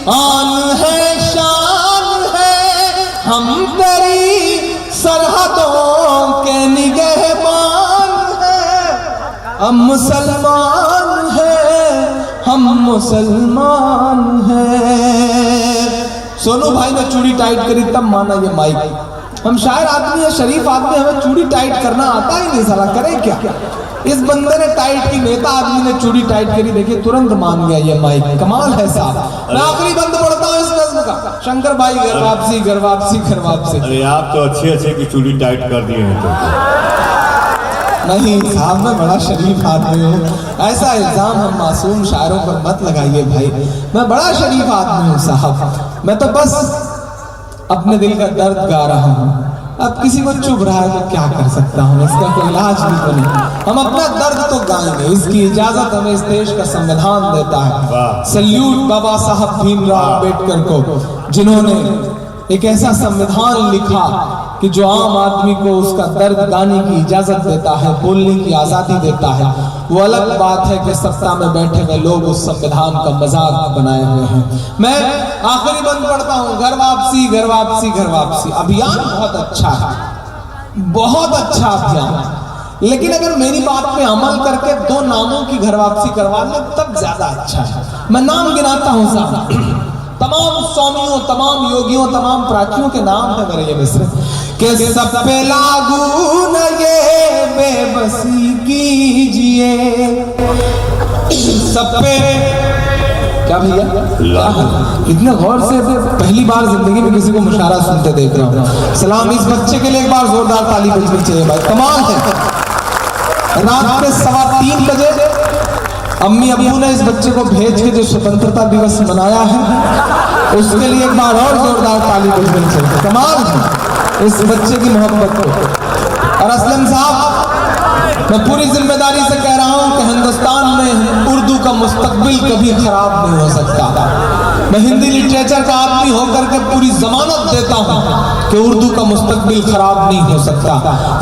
आन है, शान है, हम तेरी सरहदों के निगहबान हैं। हम मुसलमान हैं, हम मुसलमान हैं। सोनू भाई ने चूड़ी टाइट करी तब माना ये माइक। हम शायर आदमी है, शरीफ आदमी, हमें चूड़ी टाइट करना आता ही नहीं, साला करें क्या। इस बंदे ने टाइट की, नेता आदमी ने चूड़ी टाइट करी, देखिए तुरंत मान गया ये माइक। कमाल है साहब। मैं आखिरी बंद पढ़ता हूँ इस नज्म का। शंकर भाई घर वापसी, घर वापसी, घर वापसी। अरे आप तो अच्छे अच्छे की चूड़ी टाइट कर दिए हैं तो। नहीं साहब, मैं बड़ा शरीफ आदमी हूँ। ऐसा इल्जाम हम मासूम शायरों पर मत लगाइए भाई। मैं बड़ा शरीफ आदमी हूँ साहब। मैं तो बस अपने दिल का दर्द गा रहा हूँ। अब किसी को चुभ रहा है तो क्या कर सकता हूँ, इसका कोई इलाज भी तो नहीं। हम अपना दर्द तो गाएंगे, इसकी इजाजत हमें इस देश का संविधान देता है। सल्यूट बाबा साहब भीमराव अम्बेडकर को, जिन्होंने एक ऐसा संविधान लिखा कि जो आम आदमी को उसका दर्द गाने की इजाजत देता है, बोलने की आजादी देता है। वो अलग बात है कि सत्ता में बैठे हुए लोग उस संविधान का मजाक बनाए हुए हैं। मैं आखिरी बंद पढ़ता हूँ। घर वापसी, घर वापसी, घर वापसी। अभियान बहुत अच्छा है, बहुत अच्छा अभियान, लेकिन अगर मेरी बात पे अमल करके 2 नामों की घर वापसी करवा ले तब ज्यादा अच्छा है। मैं नाम गिनाता हूँ साहब। तमाम स्वामियों, तमाम योगियों, तमाम प्राचियों के नाम है मेरे ये मिस्र के। सब पे लागू न ये बेबसी कीजिए, सब पे क्या भैया इतने गौर से पहली बार जिंदगी में किसी को मुशारा सुनते देख रहा हूँ। सलाम इस बच्चे के लिए एक बार जोरदार ताली बजनी चाहिए भाई, कमाल है। रात के 3:15 बजे अम्मी अब्बू ने इस बच्चे को भेज के जो स्वतंत्रता दिवस मनाया है, उसके लिए एक बार और जोरदार ताली बजनी चाहिए। कमाल है इस बच्चे की मोहब्बत को। और असलम साहब, मैं पूरी जिम्मेदारी से कह रहा हूं कि हिंदुस्तान में उर्दू का मुस्तकबिल कभी खराब नहीं हो सकता। मैं हिंदी लिटरेचर का आदमी होकर के पूरी जमानत देता हूं कि उर्दू का मुस्तकबिल खराब नहीं हो सकता।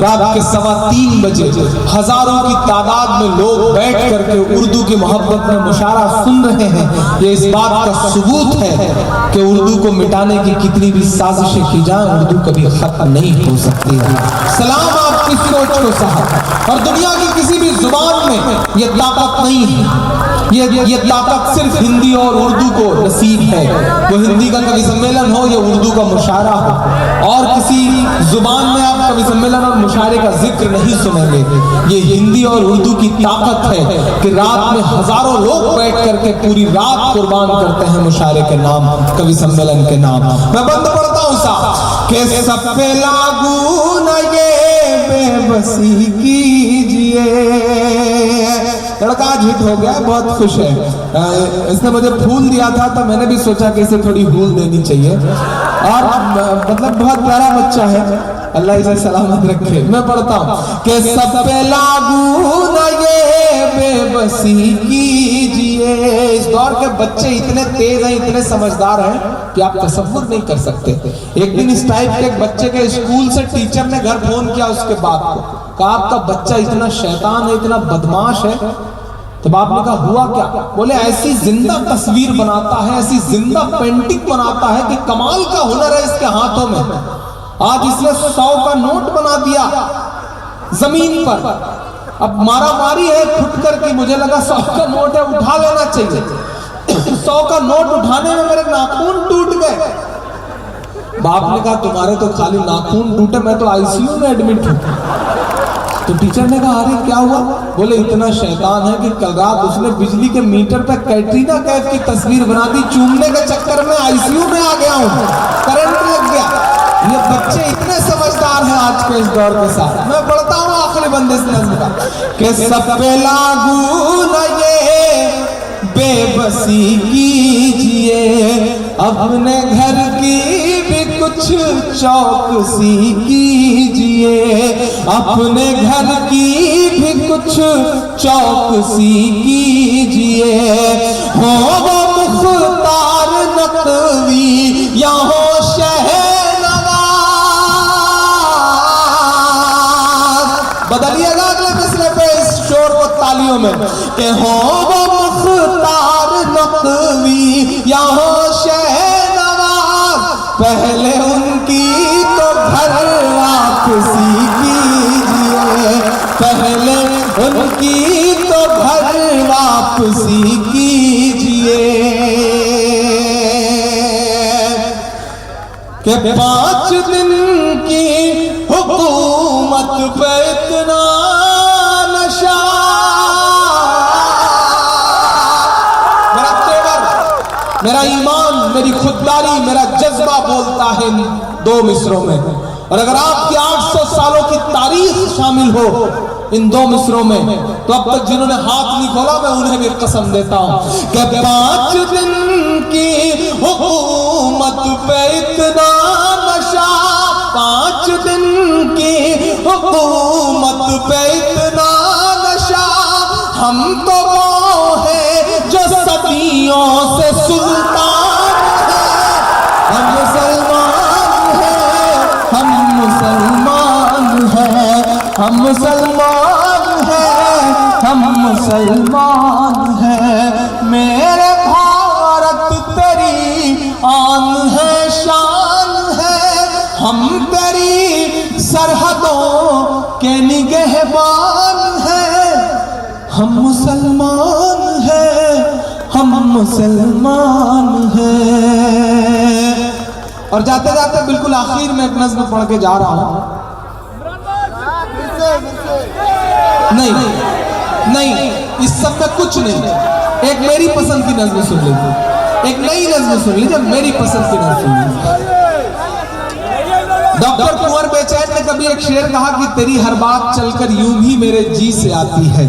रात के 3:15 बजे हजारों की तादाद में लोग बैठ करके उर्दू की मोहब्बत में मुशारा सुन रहे हैं। ये इस बात का सबूत है कि उर्दू को मिटाने की कितनी भी साजिशें की जाए, उर्दू कभी खत्म नहीं हो सकती है। सलाम आपकी सोच को साहब। और दुनिया की किसी भी जुबान में ये ताकत नहीं है। ये ताकत सिर्फ हिंदी और उर्दू को नसीब है। वो हिंदी का कवि सम्मेलन हो या उर्दू का मुशायरा हो, और किसी जुबान में आप कवि सम्मेलन और मुशायरे का जिक्र नहीं सुनेंगे। ये हिंदी और उर्दू की ताकत है कि रात में हजारों लोग बैठ करके पूरी रात कुर्बान करते हैं मुशायरे के नाम, कवि सम्मेलन के नाम। मैं बंद पढ़ता हूँ साहब कि सब पे लागू न ये बेबसी कीजिए। लड़का आज हिट हो गया, बहुत खुश है। इसने मुझे फूल दिया था तो मैंने भी सोचा कि इसे थोड़ी फूल देनी चाहिए। और मतलब बहुत प्यारा बच्चा है, अल्लाह इसे सलामत रखे। मैं पढ़ता हूँ कि सब पे लागू न ये बेबसी कीजिए। इस दौर के बच्चे इतने तेज हैं, इतने समझदार हैं कि आप तसव्वुर नहीं कर सकते। एक दिन इस टाइप के एक बच्चे के स्कूल से टीचर ने घर फोन किया उसके बाप को, कहा आपका बच्चा इतना शैतान है, इतना बदमाश है। तो बाप ने कहा हुआ क्या? बोले ऐसी जिंदा तस्वीर बनाता है, ऐसी जिंदा पेंटिंग बनाता है कि कमाल का हुनर है इसके हाथों में। आज इसने 100 का नोट बना दिया जमीन पर। अब मारा मारी है फुट कर की, मुझे लगा 100 का नोट है उठा लेना चाहिए। 100 का नोट उठाने में मेरे नाखून टूट गए। बाप ने कहा तुम्हारे तो खाली नाखून टूटे, मैं तो आईसीयू में एडमिट हूं। तो टीचर ने कहा अरे क्या हुआ? बोले इतना शैतान है कि कल रात उसने बिजली के मीटर पे कैटरीना कैफ की तस्वीर बना दी, चूमने के चक्कर में आईसीयू में आ गया हूं, करंट लग गया। ये बच्चे इतने समझदार हैं आज के इस दौर के साथ। मैं पढ़ता हूँ आखिरी बंदे इस नज़्म का कि सब पे लागू न ये बेबसी कीजिए, अपने घर की भी कुछ चौकसी कीजिए, अपने घर की भी कुछ चौकसी कीजिए। हो वो मुख्तार नकवी या हो शहनवाज, में कि हो वो मुख्तार नकवी या हो शहनवाज, पहले उनकी तो घर वापसी कीजिए, पहले उनकी तो घर वापसी कीजिए। कि 5 दिन की हुकूमत पे इतना नशा, मेरा तेवर, मेरा ईमान, मेरी खुददारी, मेरा जज्बा बोलता है इन 2 मिसरों में। और अगर आपकी 800 सालों की तारीख शामिल हो इन 2 मिसरों में, तो अब तक जिन्होंने हाथ नहीं खोला मैं उन्हें भी कसम देता हूं कि 5 दिन की हुकूमत पे इतना नशा, 5 दिन की हुकूमत पे इतना नशा, हम तो वो है जो सदियों से सुल्तान है, हम मुसलमान हैं, हम मुसलमान हैं, हम मुसलमान हैं, हम मुसलमान हैं। मेरे भारत तेरी आन है, शान है, हम तेरी सरहदों के निगहबान हैं, हम मुसलमान हैं, हम मुसलमान हैं। और जाते जाते बिल्कुल आखिर में एक नज़्म पढ़ के जा रहा हूं। नहीं नहीं, इस सब में कुछ नहीं, एक मेरी पसंद की नज़्म सुन लीजिए, एक नई नज़्म सुन लीजिए, मेरी पसंद की नज़्म सुन लीजिए। डॉक्टर कुंवर बेचैन ने कभी एक शेर कहा कि तेरी हर बात चलकर यूं भी मेरे जी से आती है,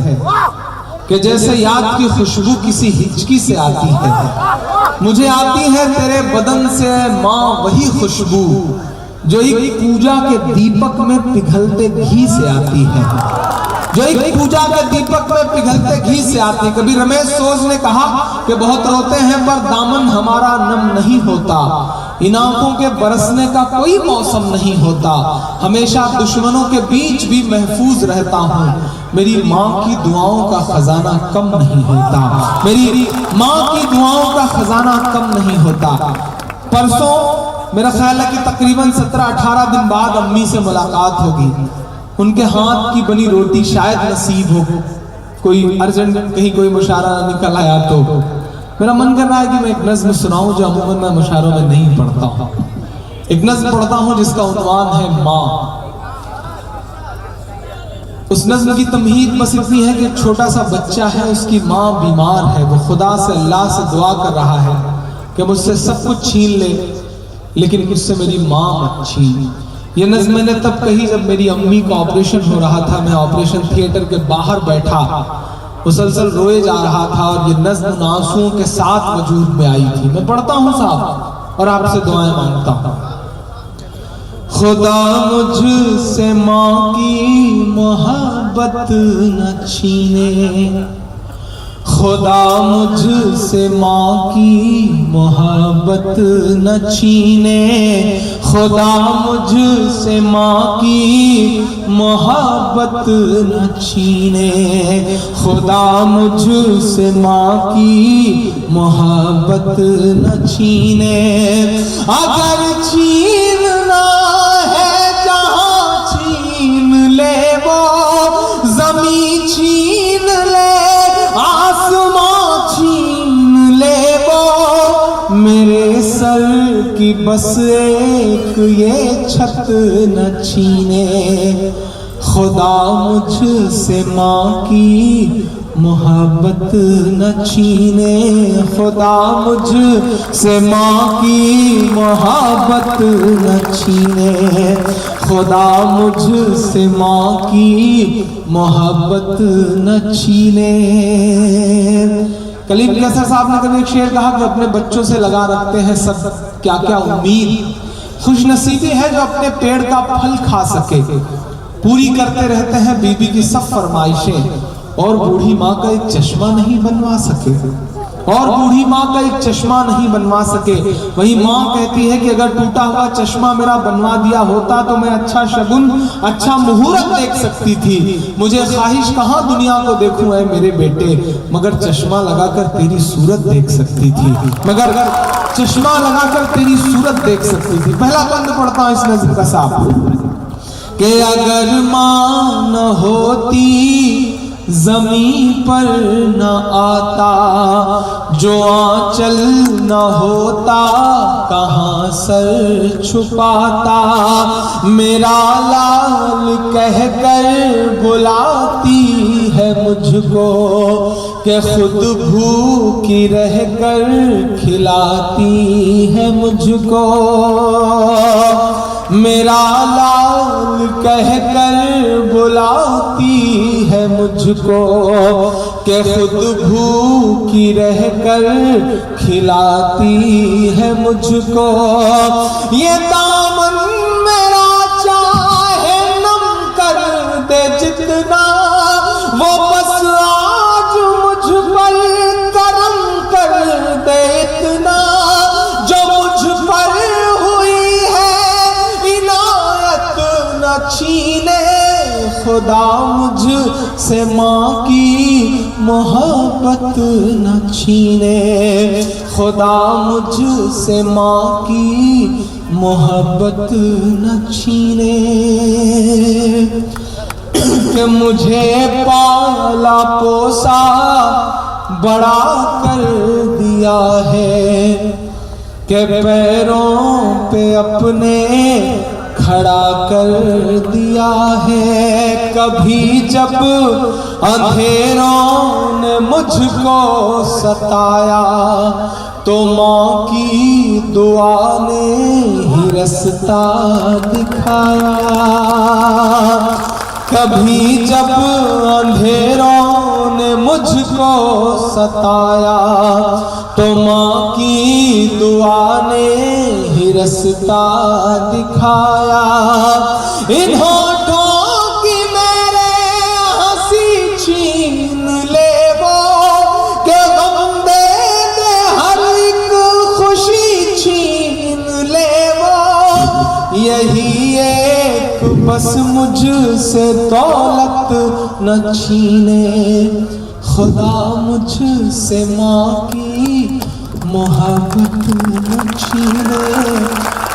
कि जैसे याद की खुशबू किसी हिचकी से आती है। मुझे आती है तेरे बदन से माँ वही खुशबू, जो एक पूजा के दीपक में पिघलते घी से आती है, जो एक पूजा के दीपक में पिघलते घी से आती है। कभी रमेश सोज ने कहा कि बहुत रोते हैं पर दामन हमारा नम नहीं होता, इन आंखों के बरसने का कोई मौसम नहीं होता, हमेशा दुश्मनों के बीच भी महफूज रहता हूँ, मेरी माँ की दुआओं का खजाना कम नहीं होता, मेरी माँ की दुआओं का खजाना कम नहीं होता। परसों मेरा ख्याल है कि तकरीबन 17-18 दिन बाद अम्मी से मुलाकात होगी, उनके हाथ की बनी रोटी शायद नसीब हो, कोई अर्जेंट कहीं कोई मुशायरा निकल आया तो मेरा मन कर रहा है कि मैं एक नज़्म सुनाऊं जो अमूमन मैं मुशायरों में नहीं पढ़ता हूं। एक नज़्म पढ़ता हूं जिसका उन्वान है माँ। उस नज़्म की तमहीद बस इतनी है कि एक छोटा सा बच्चा है, उसकी माँ बीमार है, वो खुदा से अल्लाह से दुआ कर रहा है कि मुझसे सब कुछ छीन ले लेकिन मुझसे मेरी माँ मत छीन। ये नज़्म मैंने तब कही जब मेरी अम्मी का ऑपरेशन हो रहा था, मैं ऑपरेशन थिएटर के बाहर बैठा मुसलसल रोए जा रहा था और ये नज़्म आंसुओं के साथ वजूद में आई थी। मैं पढ़ता हूँ साहब और आपसे दुआएं मांगता हूँ। खुदा मुझसे माँ की मोहब्बत न छीने, खुदा मुझसे माँ की मोहब्बत न छीने, खुदा मुझसे माँ की मोहब्बत न छीने, खुदा मुझसे माँ की मोहब्बत न छीने। अगर छीनना है जहाँ छीन ले वो, ज़मीं छीन ले, आसमां छीन ले वो, मेरे सर की बस एक ये छत न छीने। खुदा मुझसे माँ की मोहब्बत न छीने, खुदा मुझसे माँ की मोहब्बत न छीने, खुदा मुझसे माँ की मोहब्बत न छीने। कलीम कैसर साहब ने कभी एक शेर कहा कि अपने बच्चों से लगा रखते हैं सब क्या क्या उम्मीद, खुशनसीबी है जो अपने पेड़ का फल खा सके, पूरी करते रहते हैं बीबी की सब फरमाइशें और बूढ़ी माँ का एक चश्मा नहीं बनवा सके। और बूढ़ी माँ का एक चश्मा नहीं बनवा सके। वही माँ कहती है कि अगर टूटा हुआ चश्मा मेरा बनवा दिया होता तो मैं अच्छा शगुन, अच्छा मुहूर्त देख सकती थी। मुझे ख्वाहिश कहाँ दुनिया को देखूं ऐ मेरे बेटे, मगर चश्मा लगाकर तेरी सूरत देख सकती थी, मगर चश्मा लगाकर तेरी सूरत देख सकती थी। पहला बंद पढ़ता हूं इस नज़्म का साहब कि अगर माँ न होती ज़मीं पर न आता, जो आंचल न होता कहाँ सर छुपाता। मेरा लाल कहकर बुलाती है मुझको, कि खुद भूखी रहकर खिलाती है मुझको। मेरा लाल कहकर बुलाती है मुझको, कि खुद भूखी रहकर खिलाती है मुझको। ये दामन मेरा चाहे नम कर दे जितना, वो बस आज मुझ पर करम कर दे इतना। जो मुझ पर हुई है इनायत न छीने, खुदा मुझ से माँ की मोहब्बत न छीने। खुदा मुझ से माँ की मोहब्बत न छीने। कि मुझे पाला पोसा बड़ा कर दिया है, कि पैरों पे अपने खड़ा कर दिया है। कभी जब अंधेरों ने मुझको सताया, तो माँ की दुआ ने ही रास्ता दिखाया। कभी जब अंधेरों ने मुझको सताया, तो माँ की दुआ ने ही रास्ता दिखाया। इन होठों की मेरे हंसी छीन ले वो, कि गम दे दे हर एक खुशी छीन ले वो। यही एक बस मुझसे दौलत न छीने, खुदा मुझसे माँ की मोहब्बत न छीने।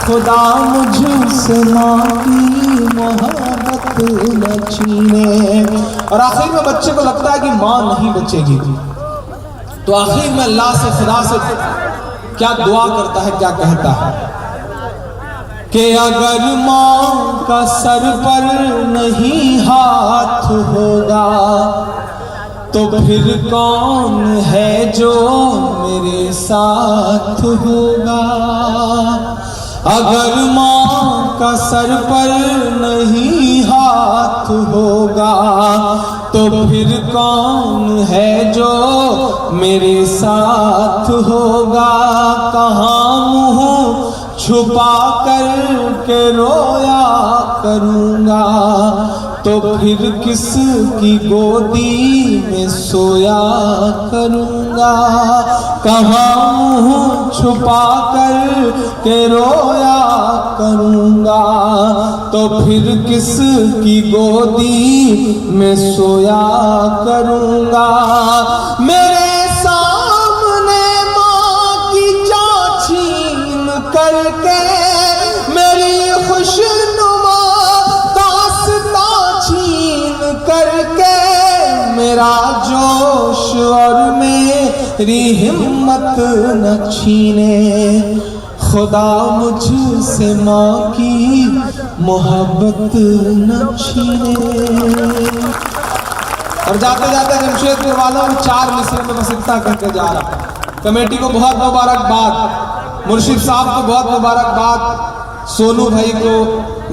खुदा मुझसे माँ की मोहब्बत न छीने। और आखिर में बच्चे को लगता है कि माँ नहीं बचेगी, तो आखिर में अल्लाह से, खुदा से क्या दुआ करता है, क्या कहता है कि अगर माँ का सर पर नहीं हाथ होगा, तो फिर कौन है जो मेरे साथ होगा। अगर माँ का सर पर नहीं हाथ होगा, तो फिर कौन है जो मेरे साथ होगा। कहाँ मुँह छुपा कर के रोया करूँगा, तो फिर किसकी गोदी में सोया करूँगा। कहाँ मुँह छुपा कर के रोया करूँगा, तो फिर किसकी गोदी में सोया करूँगा। मेरे सामने माँ की जान छीन करके मेरी खुशनुमा दास्तां छीन करके, मेरा जोश और मेरी हिम्मत न छीने। खुदा मुझसे माँ की मोहब्बत न छीने। और जाते जाते जमशेदपुर वालों 4 मिसरे में बस इतना करके जा रहा। कमेटी को बहुत मुबारकबाद, मुर्शिद साहब को बहुत मुबारकबाद, सोनू भाई को,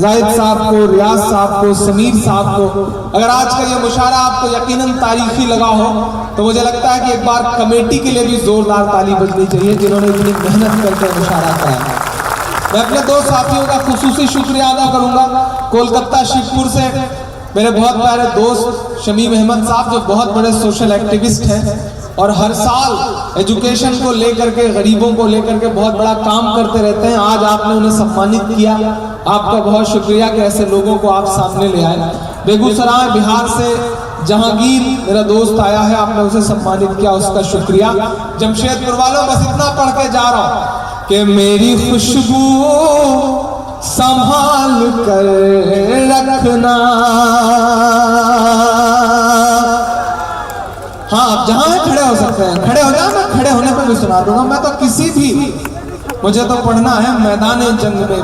जाहिद साहब को, रियाज साहब को, समीर साहब को। अगर आज का ये मुशायरा आपको यकीनन तारीखी लगा हो, तो मुझे लगता है कि एक बार कमेटी के लिए भी जोरदार ताली बजनी चाहिए, जिन्होंने इतनी मेहनत करके मुशायरा कराया। मैं अपने 2 साथियों का खुसूसी शुक्रिया अदा करूंगा। कोलकाता शिवपुर से मेरे बहुत प्यारे दोस्त शमीम अहमद साहब, जो बहुत बड़े सोशल एक्टिविस्ट हैं, और हर साल एजुकेशन को लेकर के, गरीबों को लेकर के बहुत बड़ा काम करते रहते हैं। आज आपने उन्हें सम्मानित किया, आपका बहुत शुक्रिया कि ऐसे लोगों को आप सामने ले आए। बेगूसराय बिहार से जहांगीर मेरा दोस्त आया है, आपने उसे सम्मानित किया, उसका शुक्रिया। जमशेदपुर वालों, बस इतना पढ़ के जा रहा हूं कि मेरी खुशबू संभाल कर रखना। हाँ, आप जहां खड़े हो सकते हैं, खड़े हो जाए, मैं खड़े होने पर भी सुना दूंगा। मैं तो किसी भी, मुझे तो पढ़ना है मैदान जंग में।